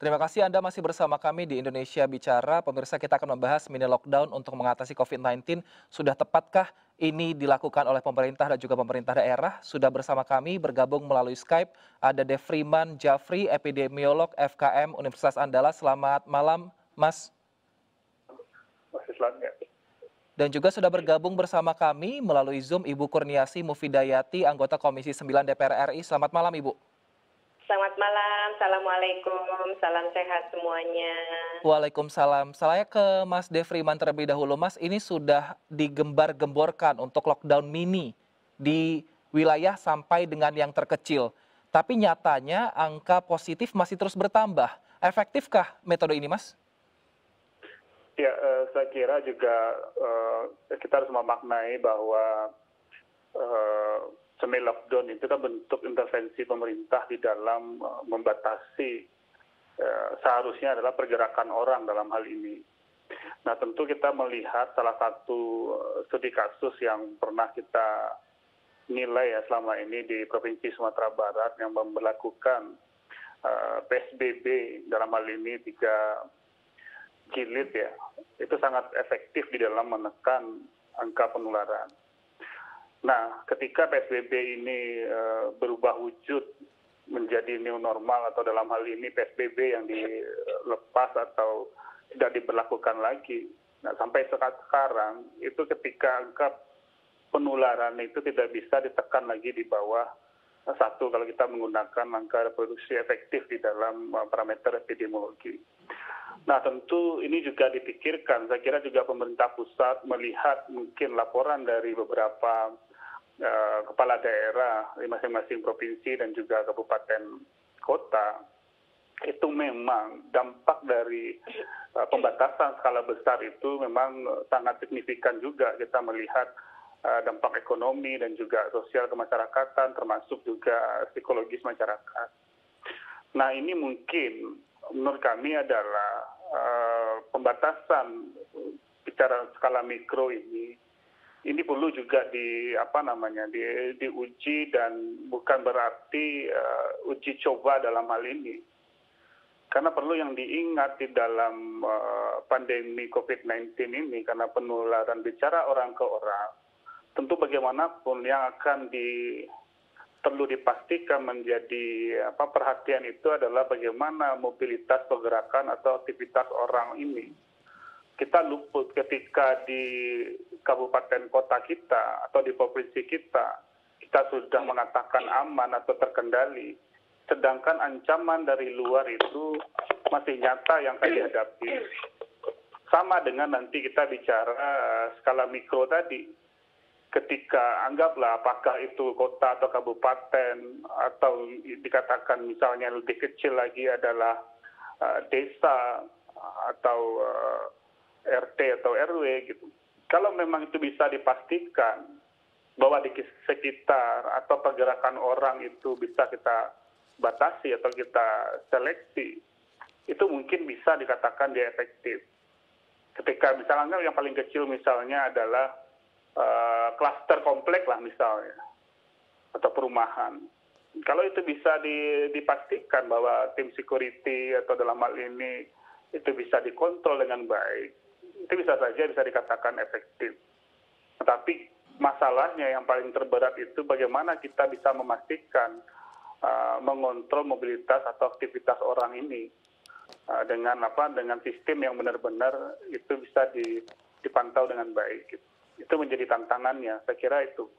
Terima kasih Anda masih bersama kami di Indonesia Bicara. Pemirsa, kita akan membahas mini lockdown untuk mengatasi COVID-19. Sudah tepatkah ini dilakukan oleh pemerintah dan juga pemerintah daerah? Sudah bersama kami bergabung melalui Skype ada Devriman Jafri, epidemiolog FKM Universitas Andalas. Selamat malam, Mas. Masih selanjutnya. Dan juga sudah bergabung bersama kami melalui Zoom Ibu Kurniasi Mufidayati, anggota Komisi 9 DPR RI. Selamat malam, Ibu. Selamat malam, Assalamualaikum, salam sehat semuanya. Waalaikumsalam. Saya ke Mas Devriman terlebih dahulu. Mas, ini sudah digembar-gemborkan untuk lockdown mini di wilayah sampai dengan yang terkecil. Tapi nyatanya angka positif masih terus bertambah. Efektifkah metode ini, Mas? Ya, saya kira juga kita harus memaknai bahwa semi lockdown itu kan bentuk intervensi pemerintah di dalam membatasi seharusnya adalah pergerakan orang dalam hal ini. Nah, tentu kita melihat salah satu studi kasus yang pernah kita nilai ya selama ini di Provinsi Sumatera Barat yang memberlakukan PSBB dalam hal ini 3 jilid ya, itu sangat efektif di dalam menekan angka penularan. Nah, ketika PSBB ini berubah wujud menjadi new normal atau dalam hal ini PSBB yang dilepas atau tidak diberlakukan lagi. Nah, sampai sekarang itu ketika angka penularan itu tidak bisa ditekan lagi di bawah 1 kalau kita menggunakan angka reproduksi efektif di dalam parameter epidemiologi. Nah, tentu ini juga dipikirkan. Saya kira juga pemerintah pusat melihat mungkin laporan dari beberapa kepala daerah di masing-masing provinsi dan juga kabupaten kota, itu memang dampak dari pembatasan skala besar itu memang sangat signifikan juga. Kita melihat dampak ekonomi dan juga sosial kemasyarakatan, termasuk juga psikologis masyarakat. Nah, ini mungkin menurut kami adalah pembatasan bicara skala mikro ini perlu juga diuji dan bukan berarti uji coba dalam hal ini. Karena perlu yang diingat di dalam pandemi COVID-19 ini, karena penularan bicara orang ke orang, tentu bagaimanapun yang akan perlu dipastikan menjadi perhatian itu adalah bagaimana mobilitas pergerakan atau aktivitas orang ini. Kita luput ketika di kabupaten kota kita atau di provinsi kita sudah mengatakan aman atau terkendali, sedangkan ancaman dari luar itu masih nyata yang akan dihadapi. Sama dengan nanti kita bicara skala mikro tadi, ketika anggaplah apakah itu kota atau kabupaten atau dikatakan misalnya lebih kecil lagi adalah desa atau RT atau RW gitu. Kalau memang itu bisa dipastikan bahwa di sekitar atau pergerakan orang itu bisa kita batasi atau kita seleksi, itu mungkin bisa dikatakan dia efektif. Ketika misalnya yang paling kecil misalnya adalah klaster komplek lah misalnya, atau perumahan. Kalau itu bisa dipastikan bahwa tim security atau dalam hal ini itu bisa dikontrol dengan baik, itu bisa saja bisa dikatakan efektif. Tetapi masalahnya yang paling terberat itu bagaimana kita bisa memastikan mengontrol mobilitas atau aktivitas orang ini dengan sistem yang benar-benar itu bisa dipantau dengan baik. Itu menjadi tantangannya, saya kira itu.